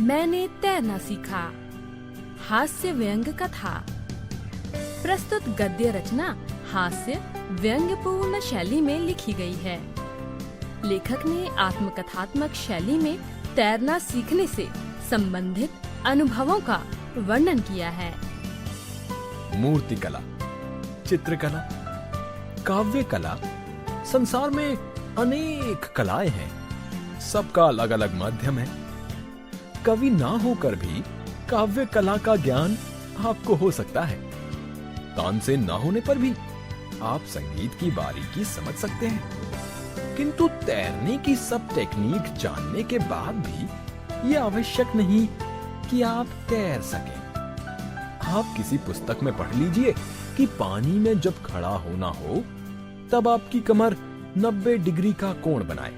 मैंने तैरना सीखा। हास्य व्यंग कथा। प्रस्तुत गद्य रचना हास्य व्यंग्यपूर्ण शैली में लिखी गई है। लेखक ने आत्मकथात्मक शैली में तैरना सीखने से संबंधित अनुभवों का वर्णन किया है। मूर्तिकला, चित्रकला, काव्य कला, संसार में अनेक कलाएं हैं। सबका अलग अलग माध्यम है। कवि ना होकर भी काव्य कला का ज्ञान आपको हो सकता है। तानसेन ना होने पर भी आप संगीत की बारीकी समझ सकते हैं। किंतु तैरने की सब टेक्निक जानने के बाद भी यह आवश्यक नहीं कि आप तैर सकें। आप किसी पुस्तक में पढ़ लीजिए कि पानी में जब खड़ा होना हो तब आपकी कमर 90 डिग्री का कोण बनाए,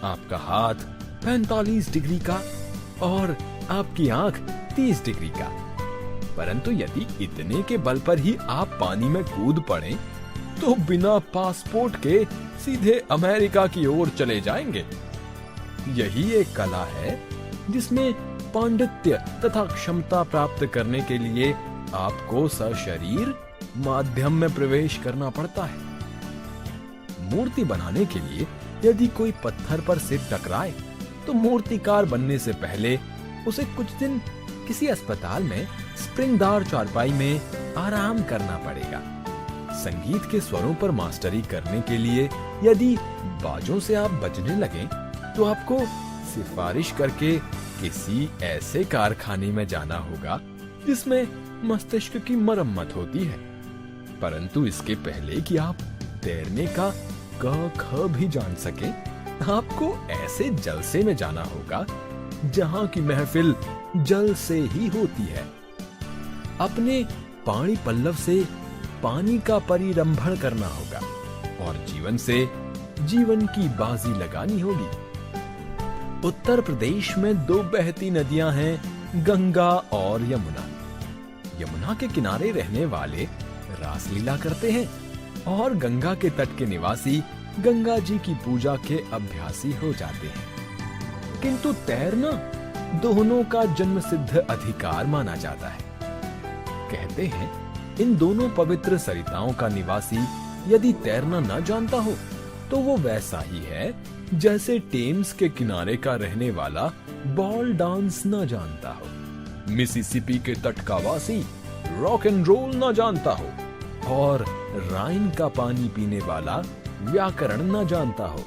आपका हाथ 45 डिग्री का और आपकी आंख 30 डिग्री का। परंतु यदि इतने के बल पर ही आप पानी में कूद पड़े तो बिना पासपोर्ट के सीधे अमेरिका की ओर चले जाएंगे। यही एक कला है जिसमें पांडित्य तथा क्षमता प्राप्त करने के लिए आपको सशरीर माध्यम में प्रवेश करना पड़ता है। मूर्ति बनाने के लिए यदि कोई पत्थर पर सिर टकराए तो मूर्तिकार बनने से पहले उसे कुछ दिन किसी अस्पताल में स्प्रिंगदार चारपाई में आराम करना पड़ेगा। संगीत के स्वरों पर मास्टरी करने के लिए यदि बाजों से आप बजने लगे तो आपको सिफारिश करके किसी ऐसे कारखाने में जाना होगा जिसमें मस्तिष्क की मरम्मत होती है। परंतु इसके पहले कि आप तैरने का क ख भी जान सके, आपको ऐसे जलसे में जाना होगा जहां की महफिल जल से ही होती है। अपने पाणी पल्लव से पानी का परिरंभण करना होगा और जीवन से जीवन की बाजी लगानी होगी। उत्तर प्रदेश में 2 बहती नदियां हैं, गंगा और यमुना। यमुना के किनारे रहने वाले रासलीला करते हैं और गंगा के तट के निवासी गंगा जी की पूजा के अभ्यासी हो जाते हैं। किंतु तैरना दोनों का जन्म सिद्ध अधिकार माना जाता है। कहते हैं इन दोनों पवित्र सरिताओं का निवासी यदि तैरना न जानता हो तो वो वैसा ही है जैसे टेम्स के किनारे का रहने वाला बॉल डांस न जानता हो, मिसिसिपी के तट का वासी रॉक एंड रोल न जानता हो और राइन का पानी पीने वाला व्याकरण न जानता हो।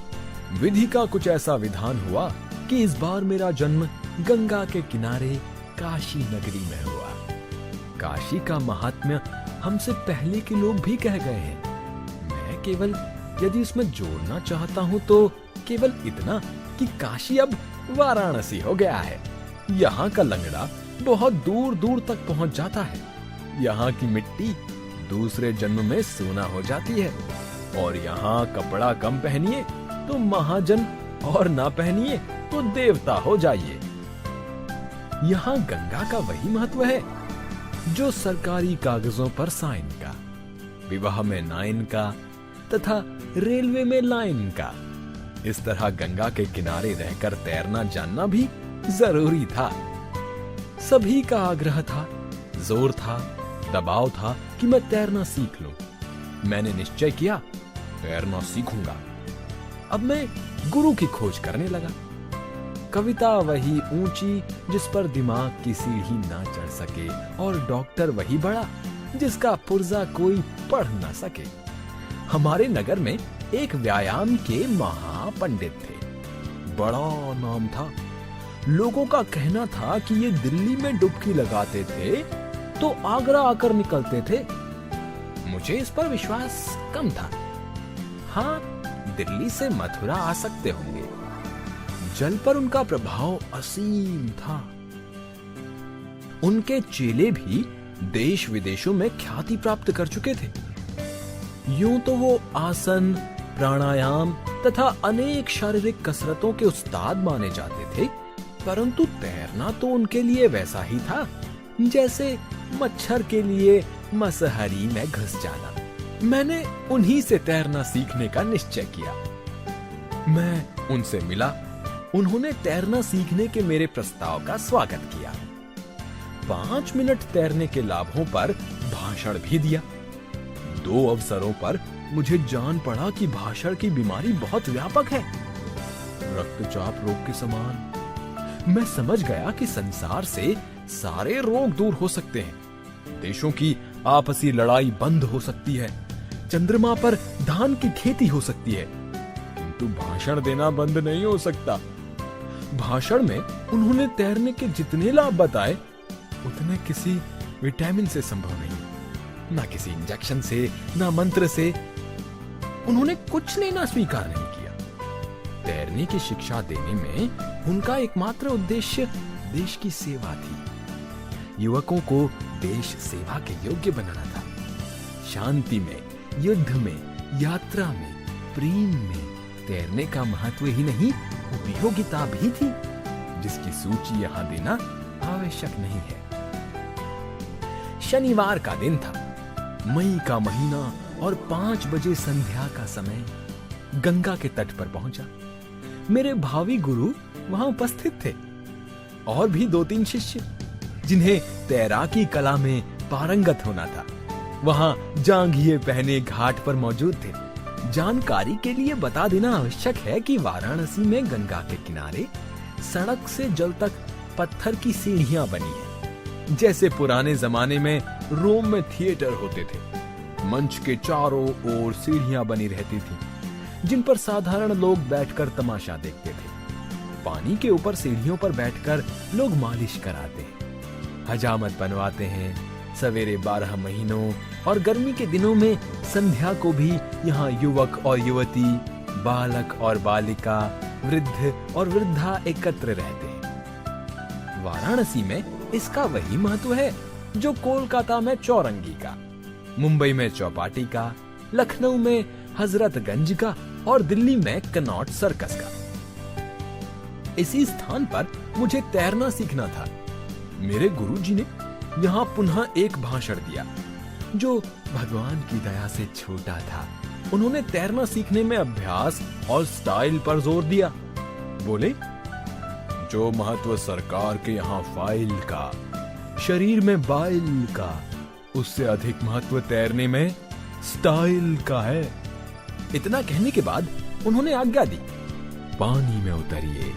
विधि का कुछ ऐसा विधान हुआ कि इस बार मेरा जन्म गंगा के किनारे काशी नगरी में हुआ। काशी का महात्म्य हमसे पहले के लोग भी कह गए हैं। मैं केवल यदि इसमें जोड़ना चाहता हूँ तो केवल इतना कि काशी अब वाराणसी हो गया है। यहाँ का लंगड़ा बहुत दूर दूर तक पहुँच जाता है। यहाँ की मिट्टी दूसरे जन्म में सोना हो जाती है और यहाँ कपड़ा कम पहनिए तो महाजन और ना पहनिए तो देवता हो जाइए। यहाँ गंगा का वही महत्व है जो सरकारी कागजों पर साइन का, विवाह में नाइन का तथा रेलवे में लाइन का। इस तरह गंगा के किनारे रहकर तैरना जानना भी जरूरी था। सभी का आग्रह था, जोर था, दबाव था कि मैं तैरना सीख लूं। मैंने निश्चय किया तैरना सीखूंगा। अब मैं गुरु की खोज करने लगा। कविता वही ऊंची जिस पर दिमाग की सीढ़ी ना चढ़ सके और डॉक्टर वही बड़ा जिसका पुर्जा कोई पढ़ ना सके। हमारे नगर में एक व्यायाम के महापंडित थे। बड़ा नाम था। लोगों का कहना था कि ये दिल्ली में डुबकी लगाते थे तो आगरा आकर निकलते थे। मुझे इस पर विश्वास कम था। हाँ, दिल्ली से मथुरा आ सकते होंगे। जल पर उनका प्रभाव असीम था। उनके चेले भी देश विदेशों में ख्याति प्राप्त कर चुके थे। यूं तो वो आसन, प्राणायाम तथा अनेक शारीरिक कसरतों के उस्ताद माने जाते थे, परंतु तैरना तो उनके लिए वैसा ही था जैसे मच्छर के लिए मसहरी में घुस जाना। मैंने उन्हीं से तैरना सीखने का निश्चय किया। मैं उनसे मिला उन्होंने तैरना सीखने के मेरे प्रस्ताव का स्वागत किया। 5 मिनट तैरने के लाभों पर भाषण भी दिया। 2 अवसरों पर मुझे जान पड़ा कि भाषण की बीमारी बहुत व्यापक है, रक्तचाप रोग के समान। मैं समझ गया कि संसार से सारे रोग दूर हो सकते हैं, देशों की आपसी लड़ाई बंद हो सकती है, चंद्रमा पर धान की खेती हो सकती है, किंतु भाषण देना बंद नहीं हो सकता। भाषण में उन्होंने तैरने के जितने लाभ बताए उतने किसी विटामिन से संभव नहीं, ना किसी इंजेक्शन से, ना मंत्र से। उन्होंने कुछ लेना स्वीकार नहीं किया। तैरने की शिक्षा देने में उनका एकमात्र उद्देश्य देश की सेवा थी। युवकों को देश सेवा के योग्य बनाना था। शांति में, युद्ध में, यात्रा में, प्रेम में तैरने का महत्व ही नहीं, उपयोगिता भी थी, जिसकी सूची यहां देना आवश्यक नहीं है। शनिवार का दिन था, मई का महीना और 5 बजे संध्या का समय। गंगा के तट पर पहुंचा। मेरे भावी गुरु वहां उपस्थित थे और भी 2-3 शिष्य जिन्हें तैराकी कला में पारंगत होना था, वहां जांघिए पहने घाट पर मौजूद थे। जानकारी के लिए बता देना आवश्यक है कि वाराणसी में गंगा के किनारे सड़क से जल तक पत्थर की सीढ़ियां बनी हैं, जैसे पुराने जमाने में रोम में थिएटर होते थे। मंच के चारों ओर सीढ़ियां बनी रहती थी, जिन पर साधारण लोग बैठकर तमाशा देखते थे। पानी के ऊपर सीढ़ियों पर बैठकर लोग मालिश कराते हैं, हजामत बनवाते हैं। सवेरे 12 महीनों और गर्मी के दिनों में संध्या को भी यहाँ युवक और युवती, बालक और बालिका, वृद्ध और वृद्धा एकत्र रहते हैं। वाराणसी में इसका वही महत्व है जो कोलकाता में चौरंगी का, मुंबई में चौपाटी का, लखनऊ में हजरतगंज का और दिल्ली में कनॉट सर्कस का। इसी स्थान पर मुझे तैरना सीखना था। मेरे गुरुजी ने यहाँ पुनः एक भाषण दिया जो भगवान की दया से छोटा था। उन्होंने तैरना सीखने में अभ्यास और स्टाइल पर जोर दिया। बोले, जो महत्व सरकार के यहाँ फाइल का, शरीर में बाइल का, उससे अधिक महत्व तैरने में स्टाइल का है। इतना कहने के बाद उन्होंने आज्ञा दी, पानी में उतरिए।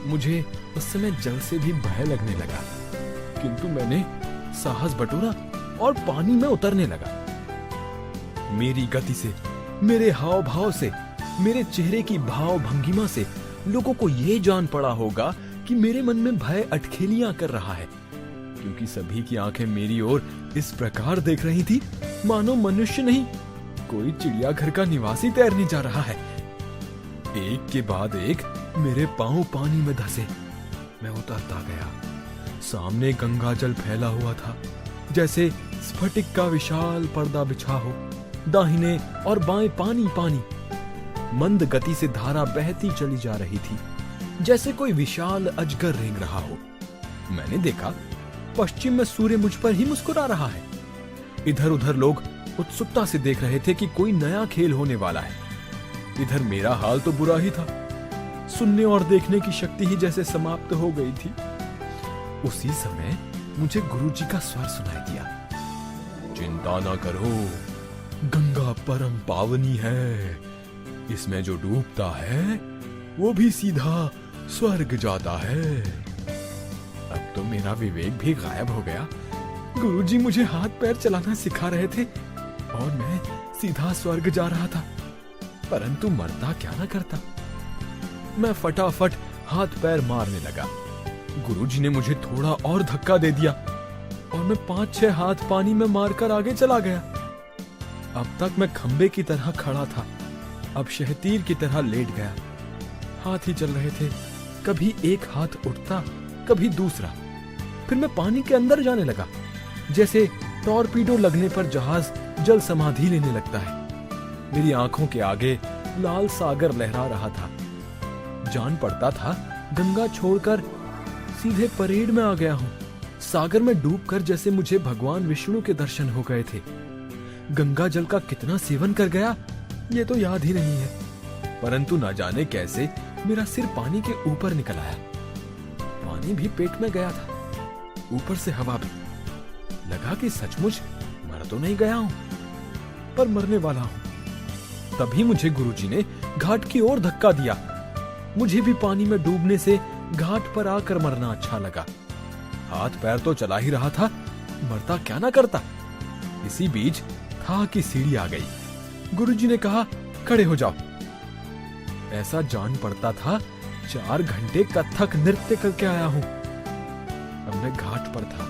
मुझे उस समय जल से भी भय लगने लगा, किंतु मैंने साहस बटोरा और पानी में उतरने लगा। मेरी गति से, मेरे हाव भाव से, मेरे चेहरे की भाव भंगिमा से लोगों को ये जान पड़ा होगा कि मेरे मन में भय अटखेलियां कर रहा है, क्योंकि सभी की आंखें मेरी ओर इस प्रकार देख रही थी मानो मनुष्य नहीं, कोई चिड़ियाघर का निवासी तैरने जा रहा है। एक के बाद एक मेरे पांव पानी में धंसे। मैं उतरता गया। सामने गंगा जल फैला हुआ था, जैसे स्फटिक का विशाल पर्दा बिछा हो। दाहिने और बाएं पानी पानी। मंद गति से धारा बहती चली जा रही थी, जैसे कोई विशाल अजगर रेंग रहा हो। मैंने देखा, पश्चिम में सूर्य मुझ पर ही मुस्कुरा रहा है। इधर उधर लोग उत्सुकता से देख रहे थे कि कोई नया खेल होने वाला है। इधर मेरा हाल तो बुरा ही था। सुनने और देखने की शक्ति ही जैसे समाप्त हो गई थी। उसी समय मुझे गुरुजी का स्वर सुनाई दिया, चिंता ना करो, गंगा परम पावनी है। इसमें जो डूबता है वो भी सीधा स्वर्ग जाता है। अब तो मेरा विवेक भी गायब हो गया। गुरुजी मुझे हाथ पैर चलाना सिखा रहे थे और मैं सीधा स्वर्ग जा रहा था, परंतु मरता क्या ना करता। मैं फटाफट हाथ पैर मारने लगा। गुरुजी ने मुझे थोड़ा और धक्का दे दिया और मैं 5-6 हाथ पानी में मारकर आगे चला गया। अब तक मैं खंबे की तरह खड़ा था, अब शहतीर की तरह लेट गया। हाथ ही चल रहे थे, कभी एक हाथ उठता, कभी दूसरा। फिर मैं पानी के अंदर जाने लगा, जैसे टॉर्पीडो लगने पर जहाज जल समाधि लेने लगता है। मेरी आंखों के आगे लाल सागर लहरा रहा था। जान पड़ता था गंगा छोड़कर सीधे परेड में आ गया हूं। सागर में डूबकर जैसे मुझे भगवान विष्णु के दर्शन हो गए थे। गंगा जल का कितना सेवन कर गया ये तो याद ही नहीं है, परंतु न जाने कैसे मेरा सिर पानी के ऊपर निकल आया। पानी भी पेट में गया था, ऊपर से हवा भी। लगा कि सचमुच मर तो नहीं गया हूं, पर मरने वाला हूं। तभी मुझे गुरुजी ने घाट की ओर धक्का दिया। मुझे भी पानी में डूबने से घाट पर आकर मरना अच्छा लगा। हाथ पैर तो चला ही रहा था, मरता क्या ना करता। इसी बीच था कि सीढ़ी आ गई। गुरुजी ने कहा, खड़े हो जाओ। ऐसा जान पड़ता था 4 घंटे कथक नृत्य करके आया हूं। अब मैं घाट पर था।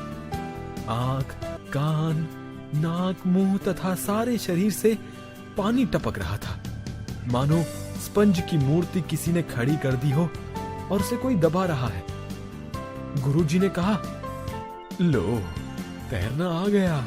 आंख, कान, नाक, मुंह तथा सारे शरीर से पानी टपक रहा था, मानो स्पंज की मूर्ति किसी ने खड़ी कर दी हो और उसे कोई दबा रहा है। गुरुजी ने कहा, लो, तैरना आ गया।